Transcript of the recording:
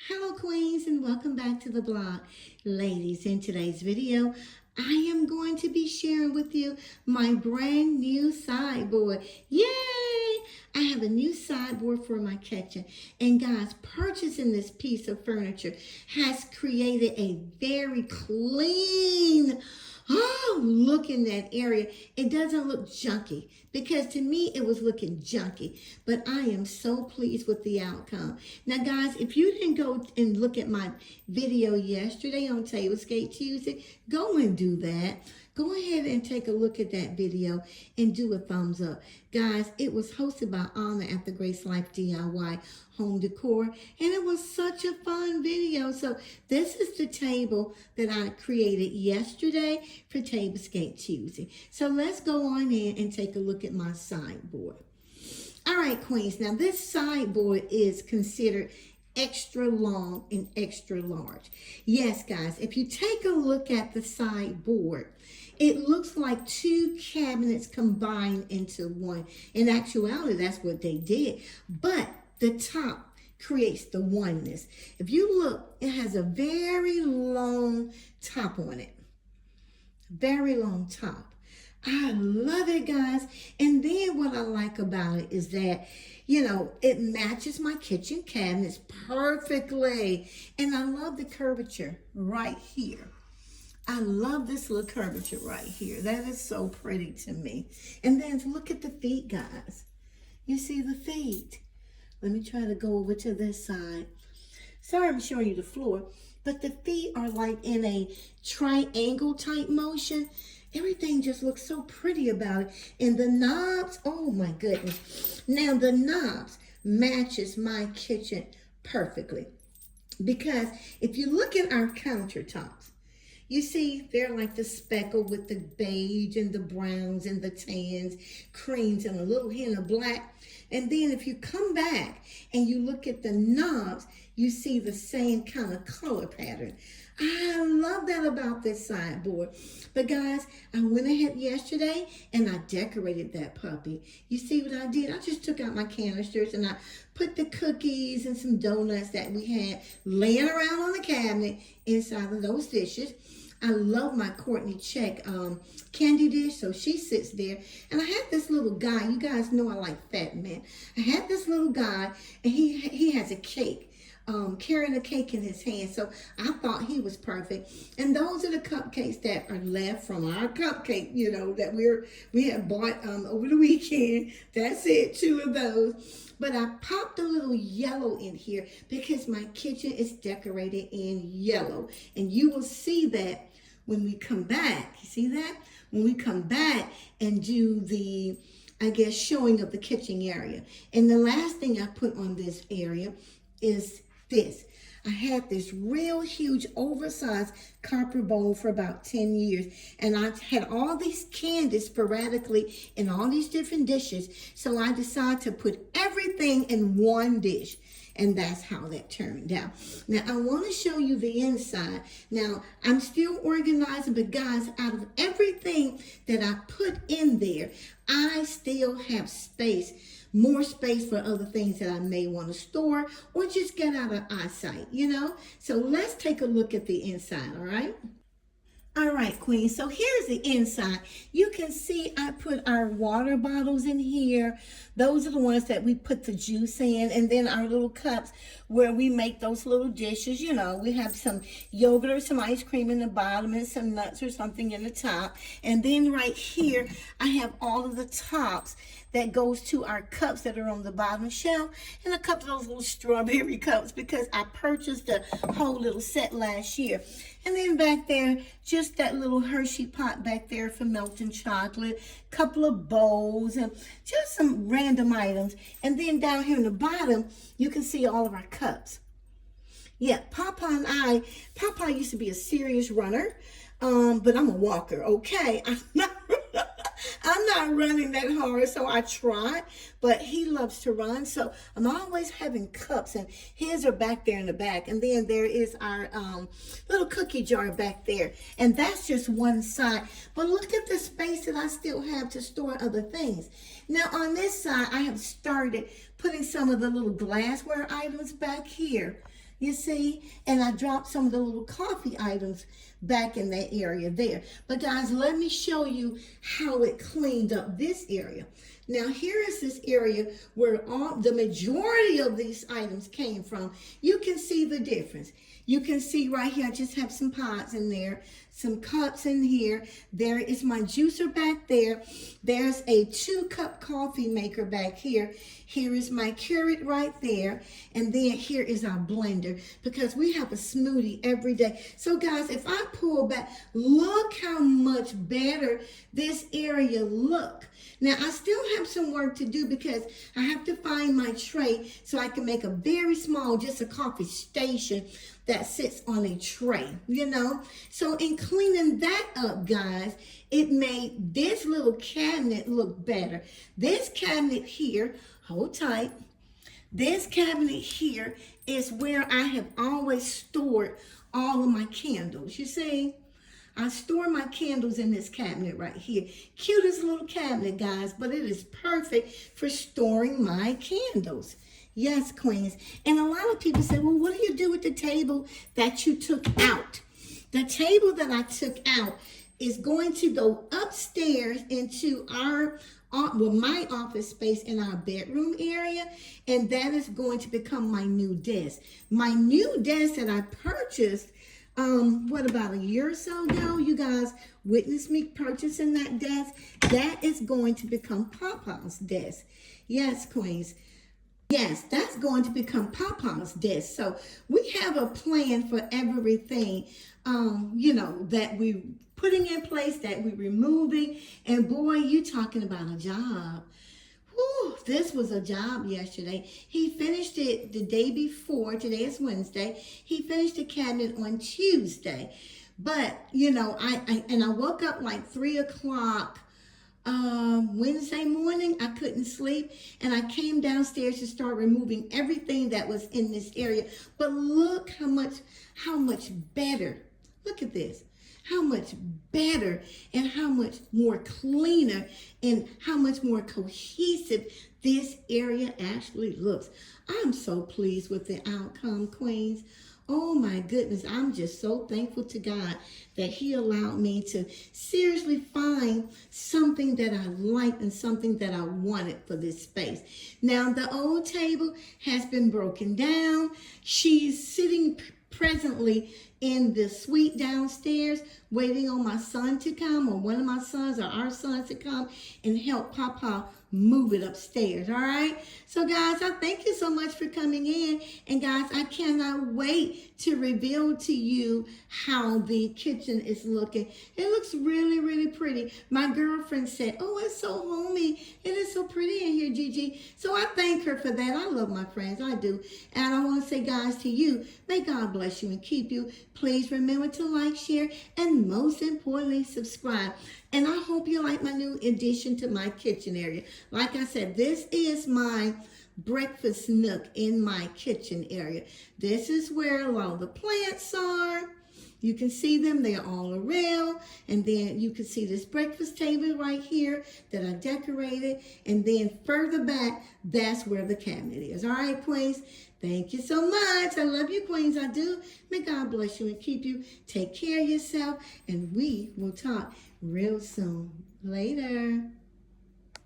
Hello Queens and welcome back to the blog. Ladies, in today's video, I am going to be sharing with you my brand new sideboard. Yay! I have a new sideboard for my kitchen. And guys, purchasing this piece of furniture has created a very clean, look in that area. It doesn't look junky because to me it was looking junky, but I am so pleased with the outcome. Now guys, if you didn't go and look at my video yesterday on Tablescape Tuesday, go and do that. Go ahead and take a look at that video and do a thumbs up. Guys, it was hosted by Anna at the Grace Life DIY Home Decor, and it was such a fun video. So this is the table that I created yesterday for Tablescape Tuesday. So let's go on in and take a look at my sideboard. All right, Queens, now this sideboard is considered extra long and extra large. Yes, guys, if you take a look at the sideboard, it looks like two cabinets combined into one. In actuality, that's what they did. But the top creates the oneness. If you look, it has a very long top on it. Very long top. I love it, guys. And then what I like about it is that, it matches my kitchen cabinets perfectly. And I love the curvature right here. I love this little curvature right here. That is so pretty to me. And then look at the feet, guys. You see the feet? Let me try to go over to this side. Sorry, I'm showing you the floor, but the feet are like in a triangle type motion. Everything just looks so pretty about it. And the knobs, oh my goodness. Now the knobs matches my kitchen perfectly. Because if you look at our countertops, you see they're like the speckle with the beige and the browns and the tans, creams and a little hint of black. And then if you come back and you look at the knobs, you see the same kind of color pattern. I love that about this sideboard. But guys, I went ahead yesterday and I decorated that puppy. You see what I did? I just took out my canisters and I put the cookies and some donuts that we had laying around on the cabinet inside of those dishes. I love my Courtney Check candy dish, so she sits there. And I had this little guy. You guys know I like fat men. I had this little guy, and he has a cake. Carrying a cake in his hand. So I thought he was perfect. And those are the cupcakes that are left from our cupcake, that we have bought over the weekend. That's it, 2 of those. But I popped a little yellow in here because my kitchen is decorated in yellow. And you will see that when we come back. You see that? When we come back and do the, showing of the kitchen area. And the last thing I put on this area is this. I had this real huge oversized copper bowl for about 10 years, and I had all these candies sporadically in all these different dishes, so I decided to put everything in one dish, and that's how that turned out. Now I want to show you the inside. Now I'm still organizing, but guys, out of everything that I put in there, I still have space, more space for other things that I may want to store or just get out of eyesight, So let's take a look at the inside, all right? All right, Queen, so here's the inside. You can see I put our water bottles in here. Those are the ones that we put the juice in, and then our little cups where we make those little dishes. We have some yogurt or some ice cream in the bottom and some nuts or something in the top. And then right here, I have all of the tops that goes to our cups that are on the bottom shelf, and a couple of those little strawberry cups because I purchased the whole little set last year. And then back there, just that little Hershey pot back there for melting chocolate, couple of bowls, and just some random items. And then down here in the bottom, you can see all of our cups. Yeah, Papa used to be a serious runner, but I'm a walker, okay? I'm not running that hard, so I try, but he loves to run, so I'm always having cups, and his are back there in the back, and then there is our little cookie jar back there, and that's just one side. But look at the space that I still have to store other things. Now on this side, I have started putting some of the little glassware items back here. You see? And I dropped some of the little coffee items back in that area there. But guys, let me show you how it cleaned up this area. Now here is this area where the majority of these items came from. You can see the difference. You can see right here, I just have some pots in there, some cups in here. There is my juicer back there. There's a 2-cup coffee maker back here. Here is my Keurig right there. And then here is our blender, because we have a smoothie every day. So guys, if I pull back, look how much better this area look. Now, I still have some work to do because I have to find my tray so I can make a very small, just a coffee station that sits on a tray, you know. So in cleaning that up, guys, it made this little cabinet look better. This cabinet here, hold tight. This cabinet here is where I have always stored all of my candles, you see. I store my candles in this cabinet right here. Cutest little cabinet, guys, but it is perfect for storing my candles. Yes, queens. And a lot of people say, well, what do you do with the table that you took out? The table that I took out is going to go upstairs into my office space in our bedroom area, and that is going to become my new desk. My new desk that I purchased about a year or so ago, you guys witnessed me purchasing that desk. That is going to become Papa's desk. Yes, queens. Yes, that's going to become Papa's desk. So we have a plan for everything, you know, that we putting in place, that we removing. And boy, you talking about a job. Whew, this was a job yesterday. He finished it the day before. Today is Wednesday. He finished the cabinet on Tuesday. But, you know, I woke up like 3 o'clock Wednesday morning. I couldn't sleep. And I came downstairs to start removing everything that was in this area. But look how much better. Look at this. How much better and how much more cleaner and how much more cohesive this area actually looks. I'm so pleased with the outcome, queens. Oh my goodness, I'm just so thankful to God that He allowed me to seriously find something that I liked and something that I wanted for this space. Now, the old table has been broken down. She's sitting presently in the suite downstairs, waiting on my son to come, or one of my sons or our sons to come and help Papa move it upstairs. All right. So guys, I thank you so much for coming in. And guys, I cannot wait to reveal to you how the kitchen is looking. It looks really, really pretty. My girlfriend said, oh, it's so homey. It is so pretty in here, Gigi. So I thank her for that. I love my friends. I do. And I want to say, guys, to you, may God bless you and keep you. Please remember to like, share, and most importantly, subscribe. And I hope you like my new addition to my kitchen area. Like I said, this is my breakfast nook in my kitchen area. This is where a lot of the plants are. You can see them, they're all around. And then you can see this breakfast table right here that I decorated. And then further back, that's where the cabinet is. All right, queens? Thank you so much. I love you, queens. I do. May God bless you and keep you. Take care of yourself. And we will talk real soon. Later.